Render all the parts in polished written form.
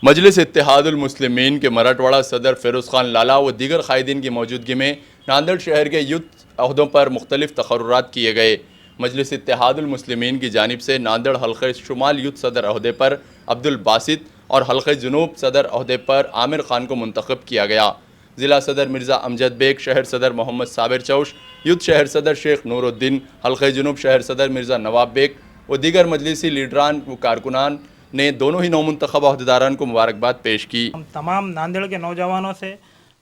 मजलिस इत्तेहादुल मुस्लिमीन के मराठवाड़ा सदर फ़िरोज़ ख़ान लाला व दीगर कायदीन की मौजूदगी में नांदेड़ शहर के युद्ध अहदों पर मुख्तलिफ तक़र्रुरात किए गए। मजलिस इत्तेहादुल मुस्लिमीन की जानिब से नांदेड़ हल्क़े शुमाल युद्ध सदर अहदे पर अब्दुल बासित और हल्क़े जुनूब सदर अहदे पर आमिर ख़ान को मुंतखब किया गया। ज़िला सदर मिर्ज़ा अमजद बेग, शहर सदर मोहम्मद साबिर चौश, युद्ध शहर सदर शेख नूरुद्दीन, हल्क़े जुनूब शहर सदर मिर्ज़ा नवाब बेग व दीगर मजलिसी लीडरान व कारकुनान ने दोनों ही नौमुंतखब अहदेदारान को मुबारकबाद पेश की। हम तमाम नांदेड़ के नौजवानों से,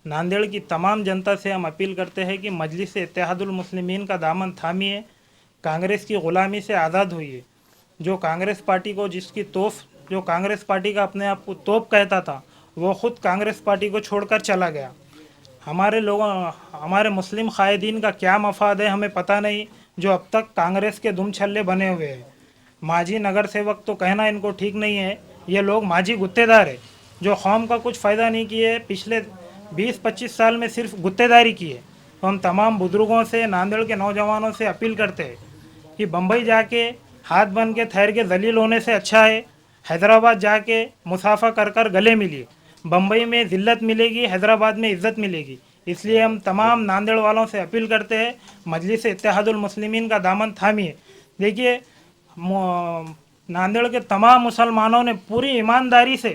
नांदेड़ की तमाम जनता से हम अपील करते हैं कि मजलिस इत्तेहादुल मुस्लिमीन का दामन थामिए, कांग्रेस की ग़ुलामी से आज़ाद हुई। जो कांग्रेस पार्टी को जो कांग्रेस पार्टी का अपने आप को तोप कहता था, वो ख़ुद कांग्रेस पार्टी को छोड़कर चला गया। हमारे मुस्लिम कायदीन का क्या मफाद है हमें पता नहीं, जो अब तक कांग्रेस के दुम छल्ले बने हुए हैं। माजी नगर सेवक तो कहना इनको ठीक नहीं है, ये लोग माजी गुत्तेदार है जो कौम का कुछ फ़ायदा नहीं किए, पिछले 20-25 साल में सिर्फ गुत्तेदारी की है। तो हम तमाम बुज़ुर्गों से, नांदेड़ के नौजवानों से अपील करते हैं कि बम्बई जाके हाथ बन के ठहर के जलील होने से अच्छा है हैदराबाद जाके मुसाफा कर कर गले मिलिए। बम्बई में ज़िल्लत मिलेगी, हैदराबाद में इज़्ज़त मिलेगी। इसलिए हम तमाम नांदेड़ वालों से अपील करते हैं, मजलिस इत्तेहादुल मुस्लिमीन का दामन थामिए। देखिए, नांदेड़ के तमाम मुसलमानों ने पूरी ईमानदारी से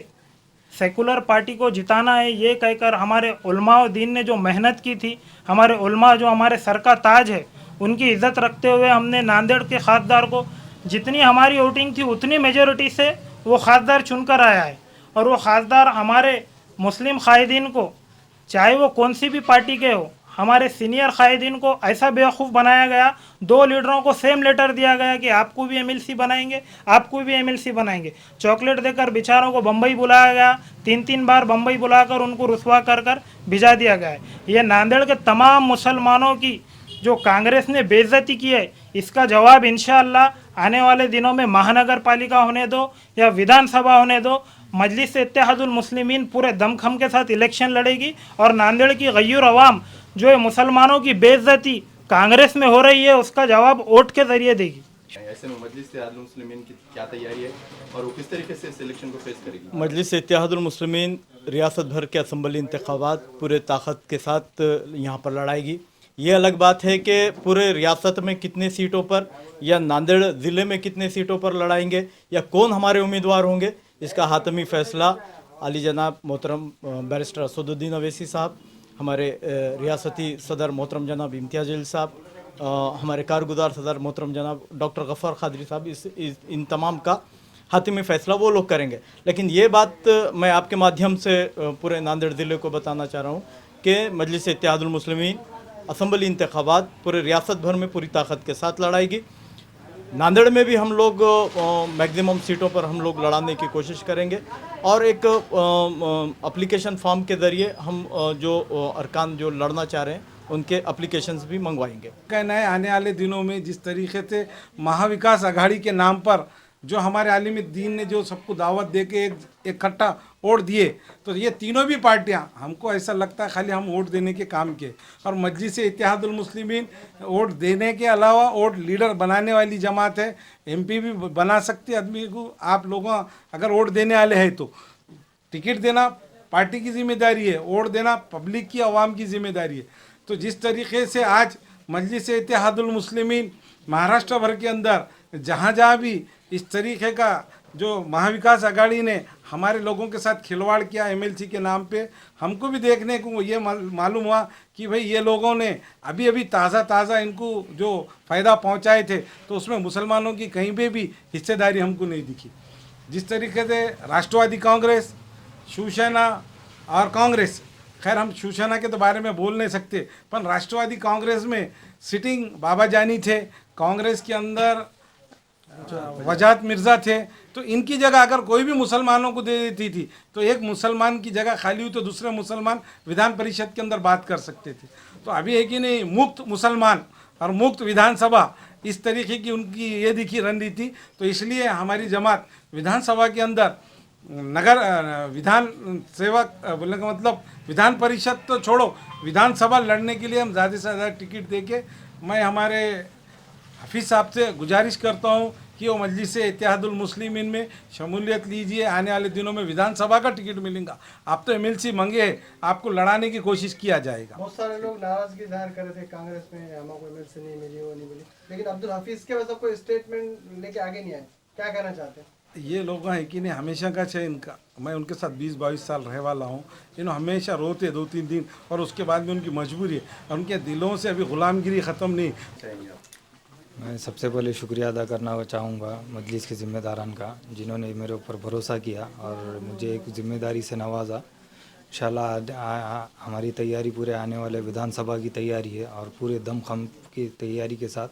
सेकुलर पार्टी को जिताना है, ये कहकर हमारे उलमा दीन ने जो मेहनत की थी, हमारे उलमा जो हमारे सर का ताज है, उनकी इज़्ज़त रखते हुए हमने नांदेड़ के खासदार को, जितनी हमारी वोटिंग थी उतनी मेजॉरिटी से वो खासदार चुनकर आया है। और वो खासदार हमारे मुस्लिम कायदीन को, चाहे वो कौन सी भी पार्टी के हो, हमारे सीनियर कायदीन को ऐसा बेवकूफ़ बनाया गया। 2 लीडरों को सेम लेटर दिया गया कि आपको भी एमएलसी बनाएंगे, आपको भी एमएलसी बनाएंगे। चॉकलेट देकर बेचारों को बम्बई बुलाया गया, 3-3 बार बम्बई बुलाकर उनको रुसवा कर कर भिजा दिया गया है। ये नांदेड़ के तमाम मुसलमानों की जो कांग्रेस ने बेइज्जती की है, इसका जवाब इंशाअल्लाह आने वाले दिनों में महानगर पालिका होने दो या विधानसभा होने दो, मजलिस इत्तेहादुल मुस्लिमीन पूरे दमखम के साथ इलेक्शन लड़ेगी। और नांदेड़ की गय्यूर अवाम जो मुसलमानों की बेइज्जती कांग्रेस में हो रही है, उसका जवाब वोट के जरिए देगी। ऐसे में मजलिस इत्तेहादुल मुस्लिमीन की क्या तैयारी है और वो किस तरीके से इस इलेक्शन को फेस करेगी? मजलिस इत्तेहादुल मुस्लिमीन रियासत भर के असम्बली इंतखाबात पूरे ताकत के साथ यहाँ पर लड़ाएगी। ये अलग बात है कि पूरे रियासत में कितने सीटों पर या नांदेड़ ज़िले में कितने सीटों पर लड़ाएंगे या कौन हमारे उम्मीदवार होंगे, इसका हातमी फ़ैसला आली जनाब मोहतरम बैरिस्टर असदुद्दीन अवैसी साहब, हमारे रियासती सदर मोहतरम जनाब इम्तियाज़ जलील साहब, हमारे कारगुजार सदर मोहतरम जनाब डॉक्टर गफ़ार क़ादरी साहब, इन तमाम का हातिमी फ़ैसला वो लोग करेंगे। लेकिन ये बात मैं आपके माध्यम से पूरे नांदेड़ ज़िले को बताना चाह रहा हूँ कि मजलिस इत्तेहादुल मुस्लिमीन असम्बली इंतखाबात पूरे रियासत भर में पूरी ताकत के साथ लड़ाएगी। नांदेड़ में भी हम लोग मैक्सिमम सीटों पर हम लोग लड़ाने की कोशिश करेंगे और एक एप्लीकेशन फॉर्म के ज़रिए हम जो अरकान जो लड़ना चाह रहे हैं उनके एप्लीकेशंस भी मंगवाएंगे। कहना है आने वाले दिनों में जिस तरीके से महाविकास अघाड़ी के नाम पर जो हमारे आलिम दीन ने जो सबको दावत दे के एक इकट्ठा वोट दिए, तो ये तीनों भी पार्टियां, हमको ऐसा लगता है खाली हम वोट देने के काम के, और मजलिस इत्तेहादुल मुस्लिमीन वोट देने के अलावा वोट लीडर बनाने वाली जमात है। एमपी भी बना सकते आदमी को। आप लोगों अगर वोट देने वाले हैं तो टिकट देना पार्टी की जिम्मेदारी है, वोट देना पब्लिक की, आवाम की जिम्मेदारी है। तो जिस तरीके से आज मजलिस इत्तेहादुल मुस्लिमीन महाराष्ट्र भर के अंदर जहाँ जहाँ भी इस तरीके का जो महाविकास अघाड़ी ने हमारे लोगों के साथ खिलवाड़ किया एमएलसी के नाम पे, हमको भी देखने को ये मालूम हुआ कि भाई ये लोगों ने अभी अभी ताज़ा इनको जो फ़ायदा पहुंचाए थे, तो उसमें मुसलमानों की कहीं पे भी हिस्सेदारी हमको नहीं दिखी। जिस तरीके से राष्ट्रवादी कांग्रेस, शिवसेना और कांग्रेस, खैर हम शिवसेना के तो बारे में बोल नहीं सकते, पर राष्ट्रवादी कांग्रेस में सिटिंग बाबा जानी थे, कांग्रेस के अंदर वजात मिर्ज़ा थे, तो इनकी जगह अगर कोई भी मुसलमानों को दे देती थी तो एक मुसलमान की जगह खाली हुई तो दूसरे मुसलमान विधान परिषद के अंदर बात कर सकते थे। तो अभी है कि नहीं, मुक्त मुसलमान और मुक्त विधानसभा, इस तरीके की उनकी ये दिखी रणनीति। तो इसलिए हमारी जमात विधानसभा के अंदर नगर विधान सेवक बोलने का मतलब विधान परिषद तो छोड़ो, विधानसभा लड़ने के लिए हम ज़्यादा से ज़्यादा टिकट दे के, मैं हमारे हफीज़ साहब से गुजारिश करता हूँ कि वो मजलिस इत्तेहादुल मुस्लिमीन में शमूलियत लीजिए, आने वाले दिनों में विधानसभा का टिकट मिलेगा। आप तो एमएलसी मंगे है, आपको लड़ाने की कोशिश किया जाएगा। बहुत सारे लोग नाराजगी जाहिर कर रहे थे कांग्रेस में, हमको एमएलसी नहीं मिली, वो नहीं मिली, लेकिन अब्दुल हफीज के वजह कोई स्टेटमेंट लेके आगे नहीं आए। क्या कहना चाहते हैं? ये लोग हैं कि नहीं, हमेशा का है इनका। मैं उनके साथ 20-22 साल रहे वाला हूँ। इन्होंने हमेशा रोते 2-3 दिन, और उसके बाद में उनकी मजबूरी है, उनके दिलों से अभी गुलामगिरी ख़त्म नहीं। मैं सबसे पहले शुक्रिया अदा करना चाहूँगा मजलिस के ज़िम्मेदारान का, जिन्होंने मेरे ऊपर भरोसा किया और मुझे एक ज़िम्मेदारी से नवाजा। इंशाल्लाह हमारी तैयारी पूरे आने वाले विधानसभा की तैयारी है और पूरे दमखम की तैयारी के साथ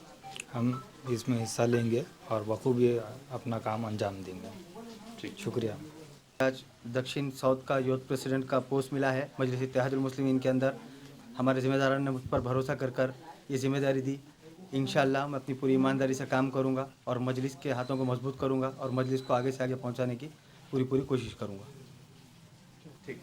हम इसमें हिस्सा लेंगे और बखूबी अपना काम अंजाम देंगे। शुक्रिया। आज दक्षिण साउथ का यूथ प्रेसिडेंट का पोस्ट मिला है मजलिस इत्तेहादुल मुस्लिमीन के अंदर। हमारे ज़िम्मेदारों ने मुझ पर भरोसा कर ये ज़िम्मेदारी दी। इंशाअल्लाह मैं अपनी पूरी ईमानदारी से काम करूंगा और मजलिस के हाथों को मजबूत करूंगा और मजलिस को आगे से आगे पहुंचाने की पूरी कोशिश करूंगा। ठीक।